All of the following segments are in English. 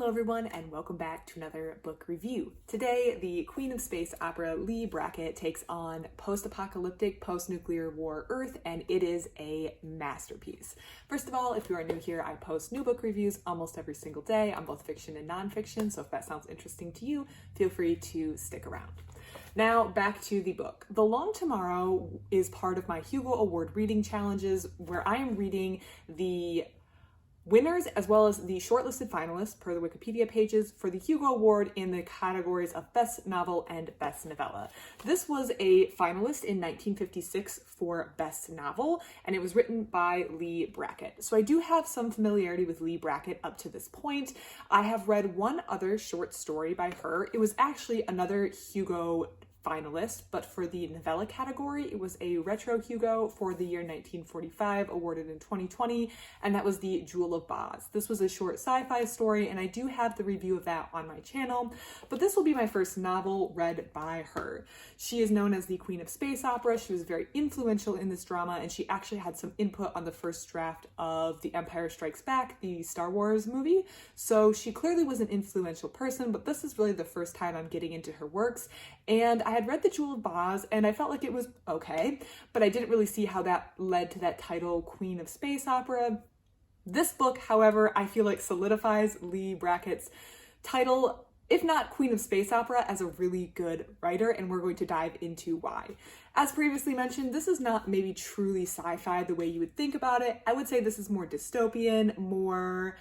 Hello everyone, and welcome back to another book review. Today, the Queen of Space opera Leigh Brackett takes on Post-Apocalyptic, Post-Nuclear War Earth, and it is a masterpiece. First of all, if you are new here, I post new book reviews almost every single day on both fiction and nonfiction, so if that sounds interesting to you, feel free to stick around. Now, back to the book. The Long Tomorrow is part of my Hugo Award reading challenges, where I am reading the winners as well as the shortlisted finalists per the Wikipedia pages for the Hugo Award in the categories of Best Novel and Best Novella. This was a finalist in 1956 for Best Novel, and it was written by Leigh Brackett. So I do have some familiarity with Leigh Brackett up to this point. I have read one other short story by her. It was actually another Hugo finalist, but for the novella category, it was a retro Hugo for the year 1945, awarded in 2020, and that was The Jewel of Boz. This was a short sci-fi story, and I do have the review of that on my channel, but this will be my first novel read by her. She is known as the Queen of Space Opera. She was very influential in this drama, and she actually had some input on the first draft of The Empire Strikes Back, the Star Wars movie, so she clearly was an influential person, but this is really the first time I'm getting into her works, and I had read The Jewel of Boz and I felt like it was okay, but I didn't really see how that led to that title, Queen of Space Opera. This book, however, I feel like solidifies Leigh Brackett's title, if not Queen of Space Opera, as a really good writer, and we're going to dive into why. As previously mentioned, this is not maybe truly sci-fi the way you would think about it. I would say this is more dystopian, more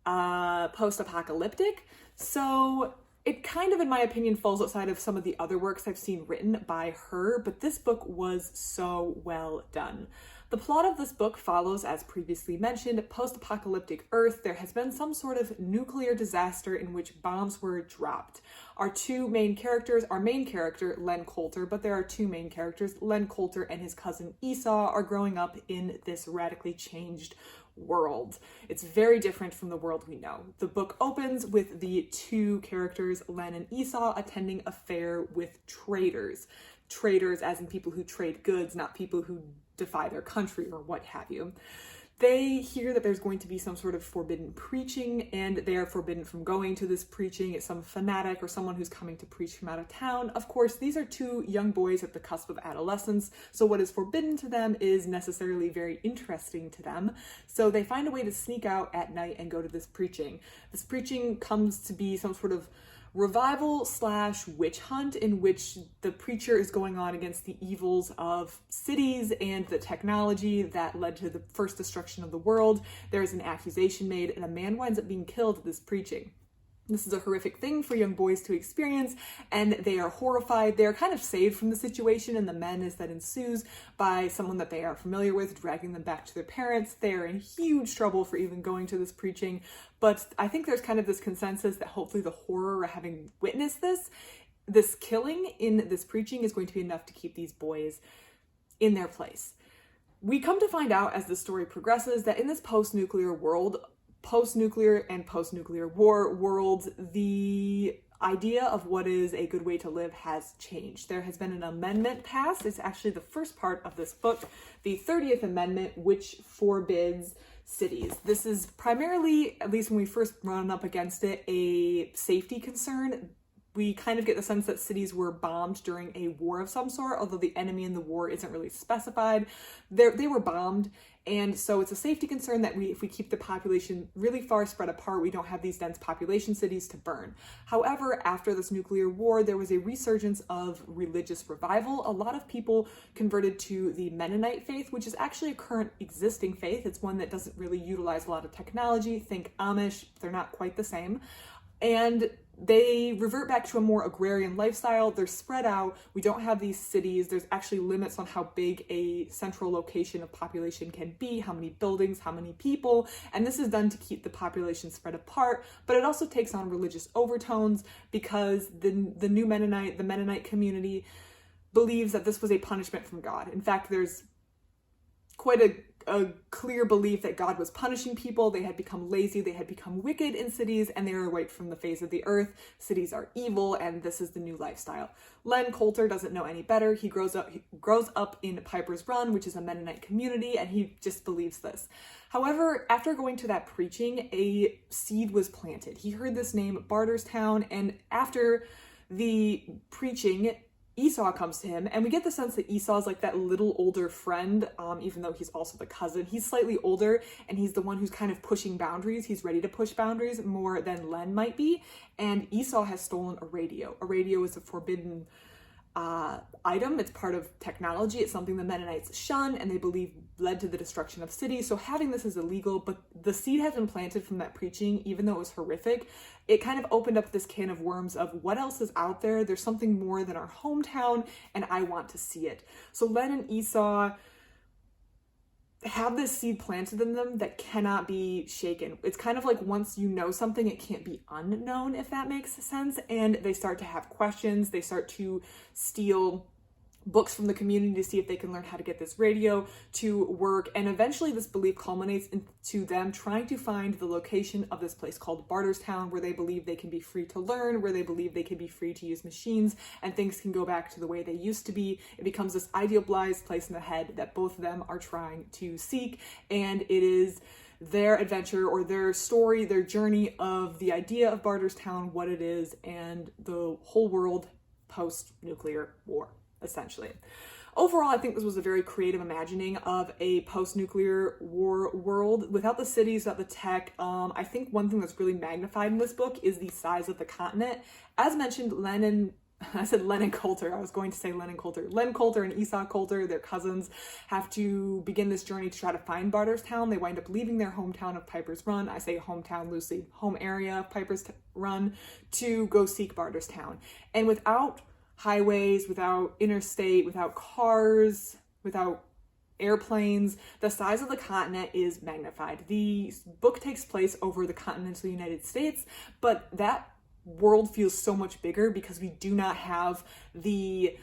post-apocalyptic. So it kind of, in my opinion, falls outside of some of the other works I've seen written by her, but this book was so well done. The plot of this book follows, as previously mentioned, post-apocalyptic Earth. There has been some sort of nuclear disaster in which bombs were dropped. Our main character, Len Coulter, but there are two main characters, Len Coulter and his cousin Esau, are growing up in this radically changed world. It's very different from the world we know. The book opens with the two characters, Len and Esau, attending a fair with traders. Traders as in people who trade goods, not people who defy their country or what have you. They hear that there's going to be some sort of forbidden preaching, and they are forbidden from going to this preaching. It's some fanatic or someone who's coming to preach from out of town. Of course, these are two young boys at the cusp of adolescence, so what is forbidden to them is necessarily very interesting to them. So they find a way to sneak out at night and go to this preaching. This preaching comes to be some sort of revival / witch hunt in which the preacher is going on against the evils of cities and the technology that led to the first destruction of the world. There is an accusation made and a man winds up being killed at this preaching. This is a horrific thing for young boys to experience, and they are horrified. They are kind of saved from the situation and the madness that ensues by someone that they are familiar with, dragging them back to their parents. They are in huge trouble for even going to this preaching, but I think there's kind of this consensus that hopefully the horror of having witnessed this killing in this preaching is going to be enough to keep these boys in their place. We come to find out as the story progresses that in this post-nuclear world, post-nuclear and post-nuclear war worlds, the idea of what is a good way to live has changed. There has been an amendment passed. It's actually the first part of this book, the 30th Amendment, which forbids cities. This is primarily, at least when we first run up against it, a safety concern. We kind of get the sense that cities were bombed during a war of some sort, although the enemy in the war isn't really specified. They were bombed, and so it's a safety concern that if we keep the population really far spread apart, we don't have these dense population cities to burn. However, after this nuclear war, there was a resurgence of religious revival. A lot of people converted to the Mennonite faith, which is actually a current existing faith. It's one that doesn't really utilize a lot of technology. Think Amish, they're not quite the same. And they revert back to a more agrarian lifestyle. They're spread out. We don't have these cities. There's actually limits on how big a central location of population can be, how many buildings, how many people, and this is done to keep the population spread apart, but it also takes on religious overtones because the Mennonite community believes that this was a punishment from God. In fact, there's quite a a clear belief that God was punishing people. They had become lazy, they had become wicked in cities, and they were wiped from the face of the earth. Cities are evil, and this is the new lifestyle. Len Coulter doesn't know any better. He grows up in Piper's Run, which is a Mennonite community, and he just believes this. However, after going to that preaching, a seed was planted. He heard this name, Barterstown, and after the preaching, Esau comes to him, and we get the sense that Esau is like that little older friend, even though he's also the cousin. He's slightly older, and he's the one who's kind of pushing boundaries. He's ready to push boundaries more than Len might be, and Esau has stolen a radio. A radio is a forbidden item. It's part of technology. It's something the Mennonites shun and they believe led to the destruction of cities. So having this is illegal, but the seed has been planted from that preaching, even though it was horrific. It kind of opened up this can of worms of what else is out there. There's something more than our hometown, and I want to see it. So Len and Esau have this seed planted in them that cannot be shaken. It's kind of like once you know something, it can't be unknown, if that makes sense. And they start to have questions. They start to steal books from the community to see if they can learn how to get this radio to work. And eventually this belief culminates into them trying to find the location of this place called Barterstown, where they believe they can be free to learn, where they believe they can be free to use machines, and things can go back to the way they used to be. It becomes this idealized place in the head that both of them are trying to seek, and it is their adventure or their story, their journey of the idea of Barterstown, what it is, and the whole world post-nuclear war, essentially. Overall, I think this was a very creative imagining of a post-nuclear war world without the cities, without the tech. I think one thing that's really magnified in this book is the size of the continent. As mentioned, Len Coulter. I was going to say Len and Coulter. Len Coulter and Esau Coulter, their cousins, have to begin this journey to try to find Barterstown. They wind up leaving their hometown of Piper's Run. I say hometown loosely, home area of Piper's Run, to go seek Barterstown. And without highways, without interstate, without cars, without airplanes, the size of the continent is magnified. The book takes place over the continental United States, but that world feels so much bigger because we do not have the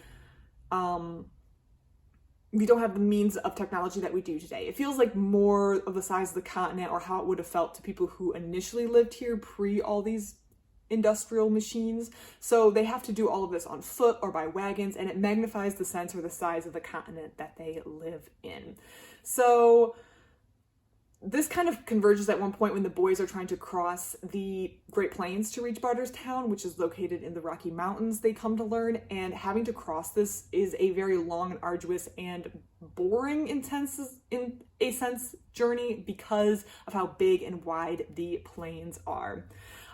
means of technology that we do today. It feels like more of the size of the continent, or how it would have felt to people who initially lived here pre all these industrial machines. So they have to do all of this on foot or by wagons, and it magnifies the sense or the size of the continent that they live in. So this kind of converges at one point when the boys are trying to cross the Great Plains to reach Barterstown, which is located in the Rocky Mountains, they come to learn, and having to cross this is a very long and arduous and boring, intense, in a sense, journey because of how big and wide the plains are.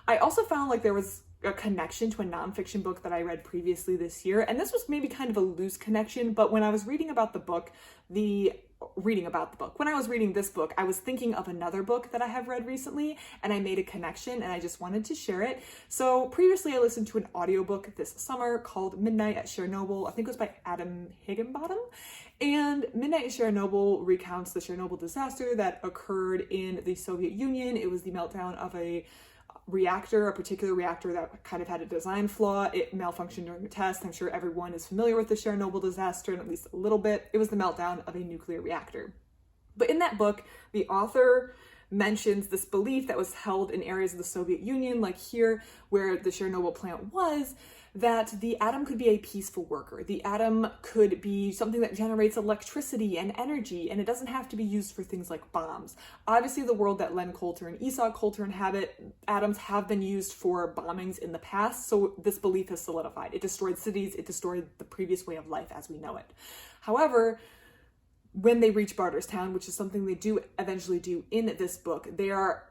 I also found like there was a connection to a nonfiction book that I read previously this year, and this was maybe kind of a loose connection, but when I was reading about the book, when I was reading this book, I was thinking of another book that I have read recently, and I made a connection, and I just wanted to share it. So previously I listened to an audiobook this summer called Midnight at Chernobyl. I think it was by Adam Higginbottom. And Midnight at Chernobyl recounts the Chernobyl disaster that occurred in the Soviet Union. It was the meltdown of a particular reactor that kind of had a design flaw. It malfunctioned during the test. I'm sure everyone is familiar with the Chernobyl disaster, and at least a little bit. It was the meltdown of a nuclear reactor. But in that book, the author mentions this belief that was held in areas of the Soviet Union, like here where the Chernobyl plant was, that the atom could be a peaceful worker. The atom could be something that generates electricity and energy, and it doesn't have to be used for things like bombs. Obviously, the world that Len Coulter and Esau Coulter inhabit, atoms have been used for bombings in the past, so this belief has solidified. It destroyed cities, it destroyed the previous way of life as we know it. However, when they reach Barterstown, which is something they do eventually do in this book, they are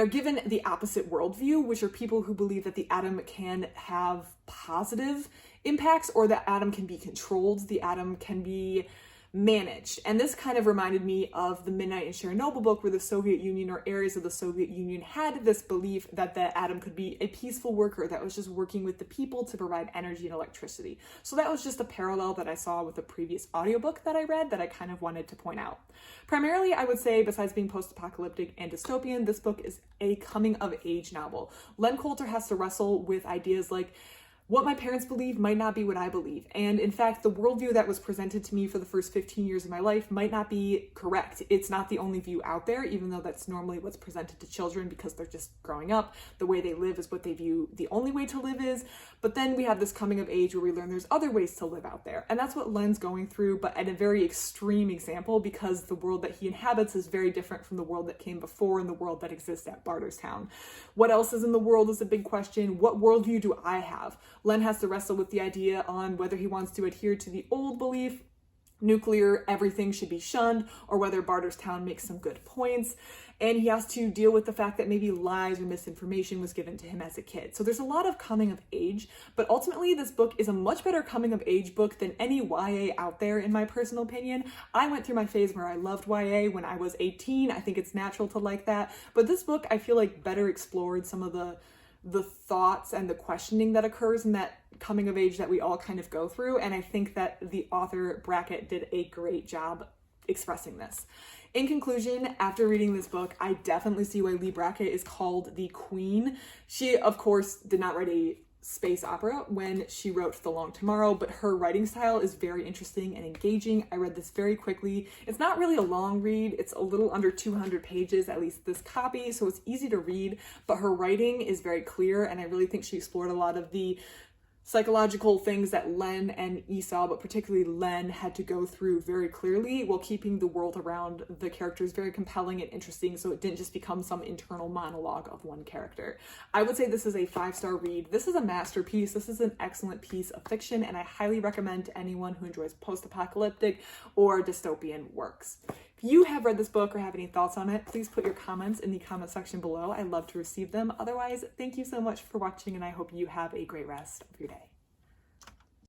given the opposite worldview, which are people who believe that the atom can have positive impacts, or the atom can be controlled, the atom can be managed. And this kind of reminded me of the Midnight in Chernobyl book, where the Soviet Union or areas of the Soviet Union had this belief that the atom could be a peaceful worker that was just working with the people to provide energy and electricity. So that was just a parallel that I saw with a previous audiobook that I read that I kind of wanted to point out. Primarily, I would say, besides being post-apocalyptic and dystopian, this book is a coming-of-age novel. Len Coulter has to wrestle with ideas like what my parents believe might not be what I believe. And in fact, the worldview that was presented to me for the first 15 years of my life might not be correct. It's not the only view out there, even though that's normally what's presented to children because they're just growing up. The way they live is what they view the only way to live is. But then we have this coming of age where we learn there's other ways to live out there. And that's what Len's going through, but at a very extreme example, because the world that he inhabits is very different from the world that came before and the world that exists at Barterstown. What else is in the world is a big question. What worldview do I have? Len has to wrestle with the idea on whether he wants to adhere to the old belief, nuclear, everything should be shunned, or whether Barterstown makes some good points. And he has to deal with the fact that maybe lies or misinformation was given to him as a kid. So there's a lot of coming of age, but ultimately this book is a much better coming of age book than any YA out there, in my personal opinion. I went through my phase where I loved YA when I was 18. I think it's natural to like that. But this book, I feel like, better explored some of the thoughts and the questioning that occurs in that coming of age that we all kind of go through. And I think that the author Brackett did a great job expressing this. In conclusion, after reading this book, I definitely see why Leigh Brackett is called the queen. She, of course, did not write a space opera when she wrote The Long Tomorrow, but her writing style is very interesting and engaging. I read this very quickly. It's not really a long read. It's a little under 200 pages, at least this copy, so it's easy to read, but her writing is very clear, and I really think she explored a lot of the psychological things that Len and Esau, but particularly Len, had to go through very clearly, while keeping the world around the characters very compelling and interesting, so it didn't just become some internal monologue of one character. I would say this is a 5-star read. This is a masterpiece. This is an excellent piece of fiction, and I highly recommend to anyone who enjoys post-apocalyptic or dystopian works. If you have read this book or have any thoughts on it, please put your comments in the comment section below. I love to receive them. Otherwise, thank you so much for watching, and I hope you have a great rest of your day.